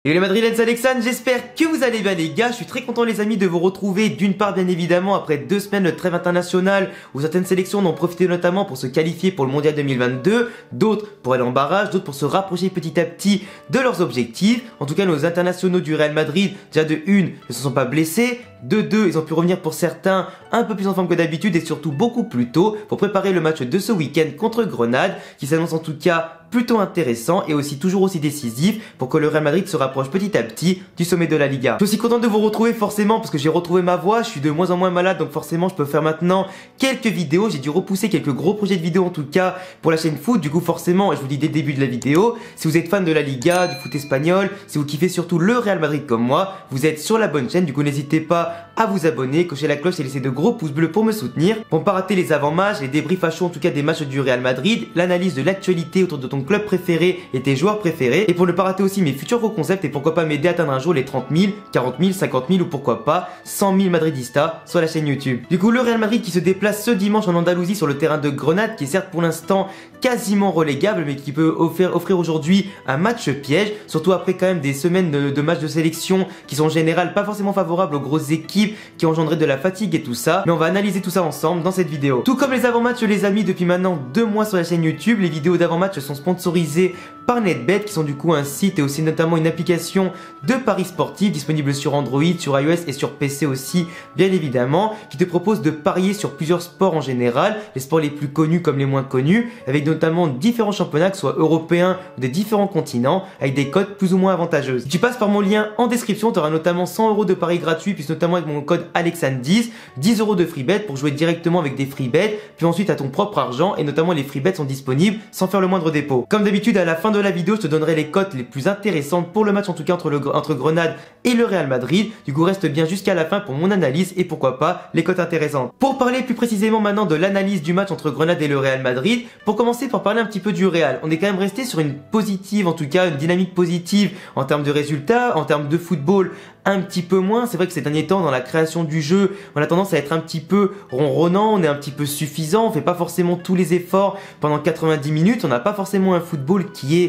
Et les Madrilènes Alexandre, j'espère que vous allez bien les gars, je suis très content les amis de vous retrouver d'une part bien évidemment après 2 semaines de trêve internationale où certaines sélections en ont profité notamment pour se qualifier pour le mondial 2022, d'autres pour aller en barrage, d'autres pour se rapprocher petit à petit de leurs objectifs. En tout cas nos internationaux du Real Madrid, déjà de 1, ne se sont pas blessés, de 2, ils ont pu revenir pour certains un peu plus en forme que d'habitude et surtout beaucoup plus tôt pour préparer le match de ce week-end contre Grenade qui s'annonce en tout cas plutôt intéressant et aussi toujours aussi décisif pour que le Real Madrid se rapproche petit à petit du sommet de la Liga. Je suis aussi content de vous retrouver forcément parce que j'ai retrouvé ma voix, je suis de moins en moins malade donc forcément je peux faire maintenant quelques vidéos, j'ai dû repousser quelques gros projets de vidéos en tout cas pour la chaîne foot, du coup forcément je vous dis dès le début de la vidéo, si vous êtes fan de la Liga, du foot espagnol, si vous kiffez surtout le Real Madrid comme moi, vous êtes sur la bonne chaîne, du coup n'hésitez pas à vous abonner, cocher la cloche et laisser de gros pouces bleus pour me soutenir, pour ne pas rater les avant-matchs, les débriefs à chaud en tout cas des matchs du Real Madrid, l'analyse de l'actualité autour de ton club préféré et tes joueurs préférés, et pour ne pas rater aussi mes futurs gros concepts et pourquoi pas m'aider à atteindre un jour les 30 000, 40 000, 50 000 ou pourquoi pas 100 000 Madridistas sur la chaîne YouTube. Du coup le Real Madrid qui se déplace ce dimanche en Andalousie sur le terrain de Grenade qui est certes pour l'instant quasiment relégable mais qui peut offrir aujourd'hui un match piège, surtout après quand même des semaines de matchs de sélection qui sont en général pas forcément favorables aux grosses équipes qui ont engendré de la fatigue et tout ça, mais on va analyser tout ça ensemble dans cette vidéo. Tout comme les avant-matchs les amis, depuis maintenant 2 mois sur la chaîne YouTube, les vidéos d'avant-match sont sponsorisées par NetBet qui sont du coup un site et aussi notamment une application de paris sportifs disponible sur Android, sur iOS et sur PC aussi bien évidemment, qui te propose de parier sur plusieurs sports en général, les sports les plus connus comme les moins connus, avec notamment différents championnats que ce soit européens ou des différents continents, avec des codes plus ou moins avantageuses. Si tu passes par mon lien en description, tu auras notamment 100 € de paris gratuits, puis notamment avec mon code Alexandre10, 10 € de free bet pour jouer directement avec des free bets, puis ensuite à ton propre argent, et notamment les free bets sont disponibles sans faire le moindre dépôt. Comme d'habitude à la fin de la vidéo je te donnerai les cotes les plus intéressantes pour le match en tout cas entre Grenade et le Real Madrid. Du coup reste bien jusqu'à la fin pour mon analyse et pourquoi pas les cotes intéressantes. Pour parler plus précisément maintenant de l'analyse du match entre Grenade et le Real Madrid, pour commencer par parler un petit peu du Real, on est quand même resté sur une positive, en tout cas une dynamique positive en termes de résultats, en termes de football un petit peu moins. C'est vrai que ces derniers temps dans la création du jeu on a tendance à être un petit peu ronronnant, on est un petit peu suffisant, on fait pas forcément tous les efforts pendant 90 minutes, on n'a pas forcément un football qui est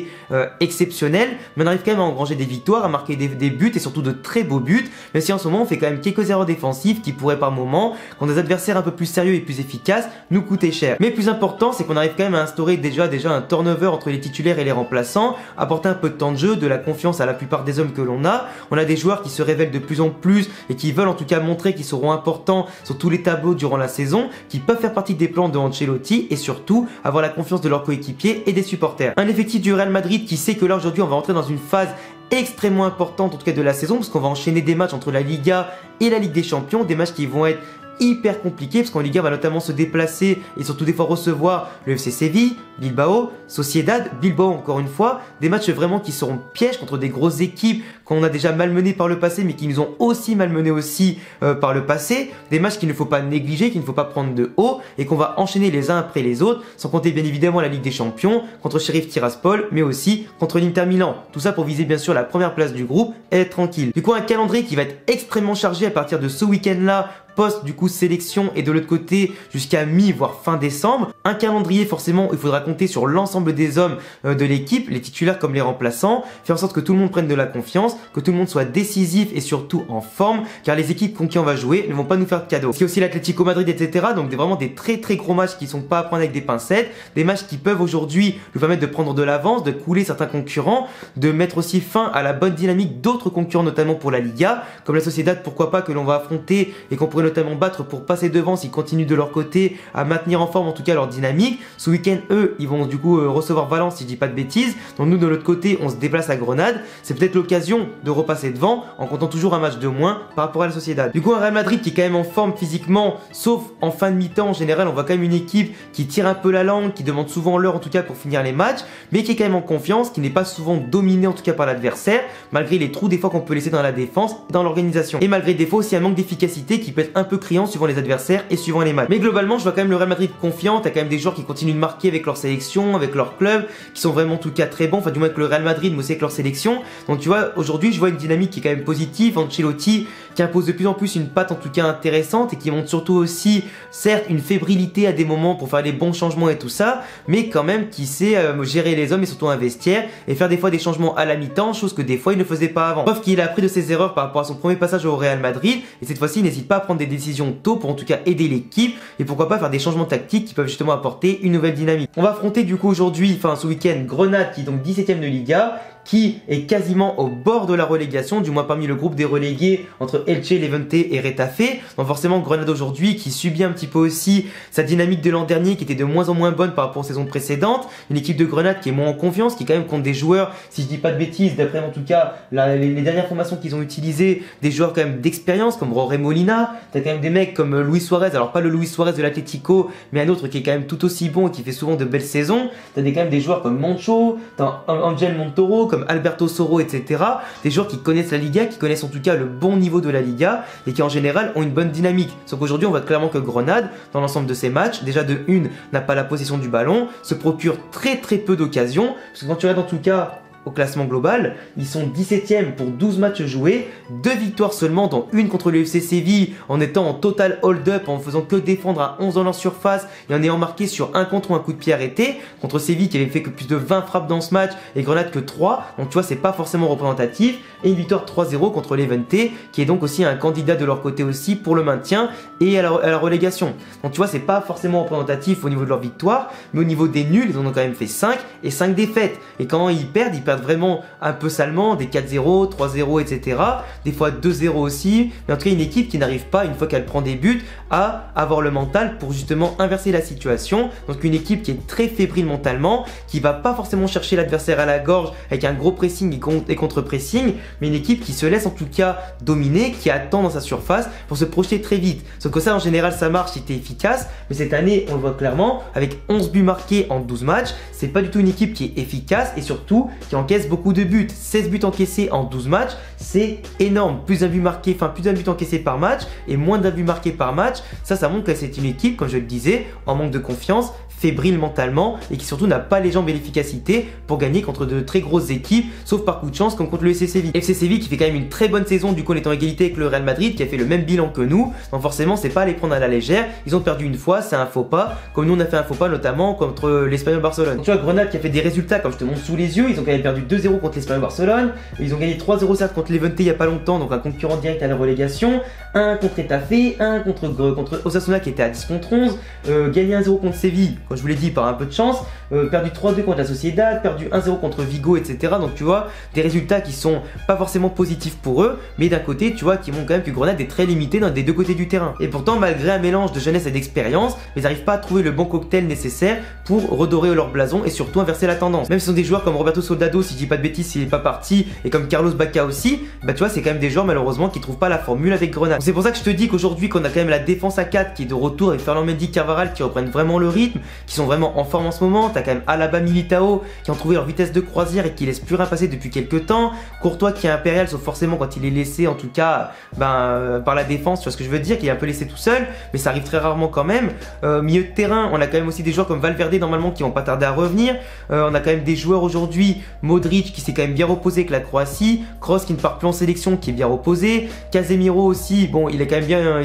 exceptionnel, mais on arrive quand même à engranger des victoires, à marquer des buts et surtout de très beaux buts, même si en ce moment on fait quand même quelques erreurs défensives qui pourraient par moment, quand des adversaires un peu plus sérieux et plus efficaces, nous coûter cher. Mais plus important c'est qu'on arrive quand même à instaurer déjà un turnover entre les titulaires et les remplaçants, apporter un peu de temps de jeu, de la confiance à la plupart des hommes que l'on a. On a des joueurs qui se révèlent de plus en plus et qui veulent en tout cas montrer qu'ils seront importants sur tous les tableaux durant la saison, qui peuvent faire partie des plans de Ancelotti et surtout avoir la confiance de leurs coéquipiers et des supporters. Un effectif du Real Madrid qui sait que là aujourd'hui on va entrer dans une phase extrêmement importante en tout cas de la saison parce qu'on va enchaîner des matchs entre la Liga et la Ligue des Champions, des matchs qui vont être hyper compliqué parce qu'en Liga on va notamment se déplacer et surtout des fois recevoir le FC Séville, Bilbao, Sociedad, Bilbao encore une fois, des matchs vraiment qui seront pièges contre des grosses équipes qu'on a déjà malmenées par le passé mais qui nous ont aussi malmenés aussi par le passé, des matchs qu'il ne faut pas négliger, qu'il ne faut pas prendre de haut et qu'on va enchaîner les uns après les autres, sans compter bien évidemment la Ligue des Champions contre Sheriff Tiraspol mais aussi contre l'Inter Milan, tout ça pour viser bien sûr la première place du groupe et être tranquille. Du coup un calendrier qui va être extrêmement chargé à partir de ce week-end là, post du coup sélection et de l'autre côté jusqu'à mi voire fin décembre. Un calendrier forcément où il faudra compter sur l'ensemble des hommes de l'équipe, les titulaires comme les remplaçants, faire en sorte que tout le monde prenne de la confiance, que tout le monde soit décisif et surtout en forme car les équipes contre qui on va jouer ne vont pas nous faire de cadeaux. Il y a aussi l'Atlético Madrid etc. Donc vraiment des très gros matchs qui sont pas à prendre avec des pincettes, des matchs qui peuvent aujourd'hui nous permettre de prendre de l'avance, de couler certains concurrents, de mettre aussi fin à la bonne dynamique d'autres concurrents notamment pour la Liga comme la Sociedad pourquoi pas que l'on va affronter et qu'on pourrait notamment battre pour passer devant s'ils continuent de leur côté à maintenir en forme en tout cas leur dynamique. Ce week-end eux ils vont du coup recevoir Valence si je dis pas de bêtises, donc nous de l'autre côté on se déplace à Grenade, c'est peut-être l'occasion de repasser devant en comptant toujours un match de moins par rapport à la Sociedad. Du coup un Real Madrid qui est quand même en forme physiquement, sauf en fin de mi-temps en général on voit quand même une équipe qui tire un peu la langue, qui demande souvent l'heure en tout cas pour finir les matchs, mais qui est quand même en confiance, qui n'est pas souvent dominé en tout cas par l'adversaire, malgré les trous des fois qu'on peut laisser dans la défense et dans l'organisation, et malgré des fois aussi un manque d'efficacité qui peut être un peu criant suivant les adversaires et suivant les matchs. Mais globalement, je vois quand même le Real Madrid confiant. T'as quand même des joueurs qui continuent de marquer avec leur sélection, avec leur club, qui sont vraiment en tout cas très bons. Enfin, du moins avec le Real Madrid, mais aussi avec leur sélection. Donc tu vois, aujourd'hui, je vois une dynamique qui est quand même positive. Ancelotti qui impose de plus en plus une patte en tout cas intéressante et qui montre surtout aussi, certes, une fébrilité à des moments pour faire les bons changements et tout ça, mais quand même qui sait gérer les hommes et surtout un vestiaire et faire des fois des changements à la mi-temps, chose que des fois il ne faisait pas avant. Sauf qu'il a appris de ses erreurs par rapport à son premier passage au Real Madrid et cette fois-ci il n'hésite pas à prendre des décisions tôt pour en tout cas aider l'équipe et pourquoi pas faire des changements tactiques qui peuvent justement apporter une nouvelle dynamique. On va affronter du coup aujourd'hui, enfin ce week-end, Grenade qui est donc 17ème de Liga, qui est quasiment au bord de la relégation, du moins parmi le groupe des relégués entre Elche, Levante et Retafe. Donc forcément Grenade aujourd'hui qui subit un petit peu aussi sa dynamique de l'an dernier qui était de moins en moins bonne par rapport aux saisons précédentes. Une équipe de Grenade qui est moins en confiance, qui quand même compte des joueurs, si je dis pas de bêtises, d'après en tout cas les dernières formations qu'ils ont utilisées, des joueurs quand même d'expérience comme Roré Molina. T'as quand même des mecs comme Luis Suarez, alors pas le Luis Suarez de l'Atlético, mais un autre qui est quand même tout aussi bon et qui fait souvent de belles saisons. T'as quand même des joueurs comme Moncho, t'as Angel Montoro, comme Alberto Soro, etc. Des joueurs qui connaissent la Liga, qui connaissent en tout cas le bon niveau de la Liga et qui en général ont une bonne dynamique. Sauf qu'aujourd'hui on voit clairement que Grenade, dans l'ensemble de ses matchs, déjà de une, n'a pas la possession du ballon, se procure très peu d'occasions, parce que quand tu regardes en tout cas au classement global, ils sont 17ème pour 12 matchs joués, 2 victoires seulement, dont une contre le FC Séville en étant en total hold-up, en faisant que défendre à 11 dans leur surface et en ayant marqué sur un contre ou un coup de pied arrêté, contre Séville qui avait fait que plus de 20 frappes dans ce match et Grenade que 3, donc tu vois c'est pas forcément représentatif, et une victoire 3-0 contre Levante qui est donc aussi un candidat de leur côté aussi pour le maintien et à la relégation. Donc tu vois c'est pas forcément représentatif au niveau de leur victoire, mais au niveau des nuls ils en ont quand même fait 5 et 5 défaites, et quand ils perdent vraiment un peu salement, des 4-0, 3-0, etc. Des fois 2-0 aussi, mais en tout cas une équipe qui n'arrive pas, une fois qu'elle prend des buts, à avoir le mental pour justement inverser la situation. Donc une équipe qui est très fébrile mentalement, qui va pas forcément chercher l'adversaire à la gorge avec un gros pressing et contre-pressing, mais une équipe qui se laisse en tout cas dominer, qui attend dans sa surface pour se projeter très vite. Sauf que ça en général ça marche si t'es efficace, mais cette année on le voit clairement, avec 11 buts marqués en 12 matchs, c'est pas du tout une équipe qui est efficace et surtout qui encaisse beaucoup de buts. 16 buts encaissés en 12 matchs, c'est énorme. Plus d'un but marqué, enfin plus d'un but encaissé par match et moins d'un but marqué par match. Ça montre que c'est une équipe, comme je le disais, en manque de confiance, fébrile mentalement et qui surtout n'a pas les jambes et l'efficacité pour gagner contre de très grosses équipes, sauf par coup de chance comme contre le FC Séville. FC Séville qui fait quand même une très bonne saison, du coup en étant en égalité avec le Real Madrid qui a fait le même bilan que nous, donc forcément c'est pas à les prendre à la légère. Ils ont perdu une fois, c'est un faux pas, comme nous on a fait un faux pas notamment contre l'Espagnol Barcelone. Donc, tu vois Grenade qui a fait des résultats comme je te montre sous les yeux, ils ont quand même perdu 2-0 contre l'Espagnol Barcelone, ils ont gagné 3-0 certes contre Levante il y a pas longtemps, donc un concurrent direct à la relégation, 1 contre Retafe, 1 contre Osasuna qui était à 10 contre 11, gagné 1-0 contre Séville, comme je vous l'ai dit par un peu de chance, perdu 3-2 contre la Sociedad, perdu 1-0 contre Vigo, etc. Donc tu vois, des résultats qui sont pas forcément positifs pour eux, mais d'un côté tu vois qui montrent quand même que Grenade est très limité dans des deux côtés du terrain. Et pourtant malgré un mélange de jeunesse et d'expérience, ils n'arrivent pas à trouver le bon cocktail nécessaire pour redorer leur blason et surtout inverser la tendance. Même si ce sont des joueurs comme Roberto Soldado, si je dis pas de bêtises s'il est pas parti, et comme Carlos Bacca aussi, bah tu vois c'est quand même des joueurs malheureusement qui trouvent pas la formule avec Grenade. C'est pour ça que je te dis qu'aujourd'hui qu'on a quand même la défense à 4 qui est de retour avec Ferland Mendy, Carvajal qui reprennent vraiment le rythme, qui sont vraiment en forme en ce moment. T'as quand même Alaba, Militao qui ont trouvé leur vitesse de croisière et qui laissent plus rien passer depuis quelques temps. Courtois qui est impérial, sauf forcément quand il est laissé en tout cas par la défense, tu vois ce que je veux dire, qu'il est un peu laissé tout seul, mais ça arrive très rarement quand même. Milieu de terrain, on a quand même aussi des joueurs comme Valverde normalement qui vont pas tarder à revenir. On a quand même des joueurs aujourd'hui, Modric qui s'est quand même bien reposé avec la Croatie, Kroos qui ne part plus en sélection qui est bien reposé, Casemiro aussi, bon il est quand même bien...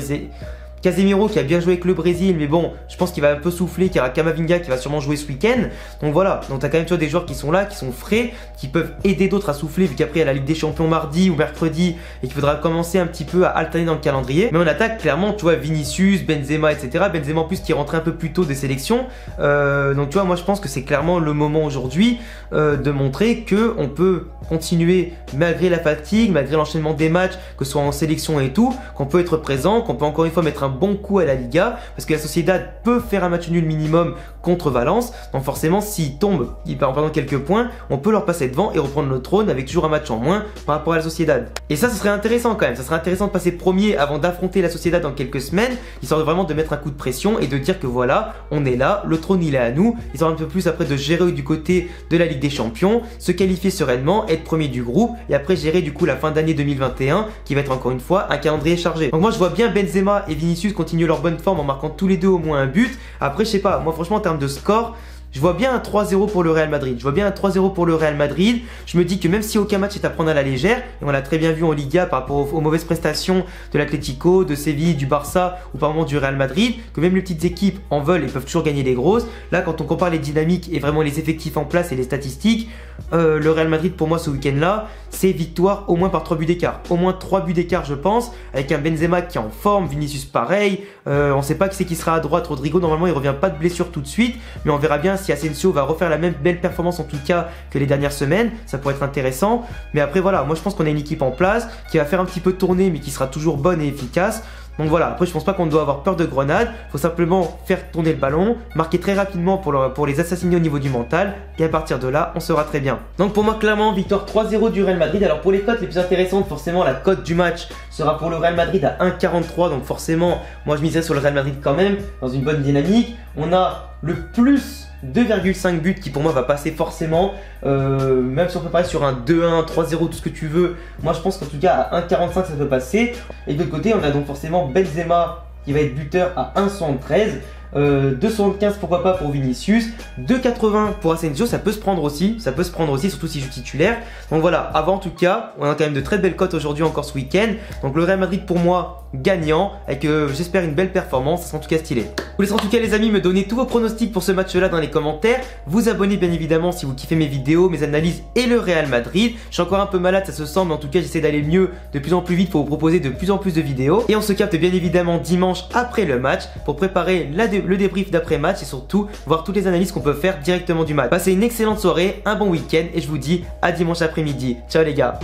Casemiro qui a bien joué avec le Brésil, mais bon, je pense qu'il va un peu souffler, qu'il y aura Camavinga qui va sûrement jouer ce week-end. Donc voilà, donc t'as quand même tu vois, des joueurs qui sont là, qui sont frais, qui peuvent aider d'autres à souffler, vu qu'après il y a la Ligue des Champions mardi ou mercredi, et qu'il faudra commencer un petit peu à alterner dans le calendrier. Mais on attaque clairement, tu vois, Vinicius, Benzema, etc. Benzema en plus qui est rentré un peu plus tôt des sélections. Donc tu vois, moi je pense que c'est clairement le moment aujourd'hui de montrer que on peut continuer malgré la fatigue, malgré l'enchaînement des matchs, que ce soit en sélection et tout, qu'on peut être présent, qu'on peut encore une fois mettre un bon coup à la Liga, parce que la Sociedad peut faire un match nul minimum contre Valence. Donc forcément, s'ils tombent, ils perdent quelques points, on peut leur passer devant et reprendre le trône avec toujours un match en moins par rapport à la Sociedad. Et ça, ce serait intéressant quand même. Ça serait intéressant de passer premier avant d'affronter la Sociedad dans quelques semaines, histoire de vraiment de mettre un coup de pression et de dire que voilà, on est là, le trône il est à nous, histoire un peu plus après de gérer du côté de la Ligue des Champions, se qualifier sereinement, être premier du groupe et après gérer du coup la fin d'année 2021 qui va être encore une fois un calendrier chargé. Donc moi je vois bien Benzema et Vinicius continuer leur bonne forme en marquant tous les deux au moins un but. Après je sais pas, moi franchement en termes de score, je vois bien un 3-0 pour le Real Madrid. Je vois bien un 3-0 pour le Real Madrid. Je me dis que même si aucun match est à prendre à la légère, et on l'a très bien vu en Liga par rapport aux mauvaises prestations de l'Atlético, de Séville, du Barça ou par moment du Real Madrid, que même les petites équipes en veulent et peuvent toujours gagner les grosses. Là, quand on compare les dynamiques et vraiment les effectifs en place et les statistiques, le Real Madrid pour moi ce week-end-là, c'est victoire au moins par 3 buts d'écart. Au moins 3 buts d'écart je pense, avec un Benzema qui est en forme, Vinicius pareil. On ne sait pas qui c'est qui sera à droite. Rodrigo normalement il revient pas de blessure tout de suite, mais on verra bien si Asensio va refaire la même belle performance en tout cas que les dernières semaines, ça pourrait être intéressant. Mais après voilà, moi je pense qu'on a une équipe en place qui va faire un petit peu tourner mais qui sera toujours bonne et efficace. Donc voilà, après je pense pas qu'on doit avoir peur de grenade, faut simplement faire tourner le ballon, marquer très rapidement pour les assassiner au niveau du mental, et à partir de là, on sera très bien. Donc pour moi clairement, victoire 3-0 du Real Madrid. Alors pour les cotes les plus intéressantes, forcément la cote du match sera pour le Real Madrid à 1,43, donc forcément, moi je miserai sur le Real Madrid quand même, dans une bonne dynamique. On a le plus 2,5 buts qui pour moi va passer forcément, même si on peut parler sur un 2-1, 3-0, tout ce que tu veux. Moi je pense qu'en tout cas à 1,45 ça peut passer. Et de l'autre côté on a donc forcément Benzema qui va être buteur à 1,73. 2,75 pourquoi pas pour Vinicius, 2,80 pour Asensio, ça peut se prendre aussi, surtout si je suis titulaire. Donc voilà, avant en tout cas, on a quand même de très belles cotes aujourd'hui encore ce week-end. Donc le Real Madrid pour moi gagnant, avec j'espère une belle performance, ça sera en tout cas stylé. Je vous laisse en tout cas les amis me donner tous vos pronostics pour ce match-là dans les commentaires. Vous abonnez bien évidemment si vous kiffez mes vidéos, mes analyses et le Real Madrid. Je suis encore un peu malade, ça se sent, mais en tout cas j'essaie d'aller mieux, de plus en plus vite pour vous proposer de plus en plus de vidéos. Et on se capte bien évidemment dimanche après le match pour préparer le débrief d'après-match et surtout voir toutes les analyses qu'on peut faire directement du match. Passez une excellente soirée, un bon week-end et je vous dis à dimanche après-midi. Ciao les gars.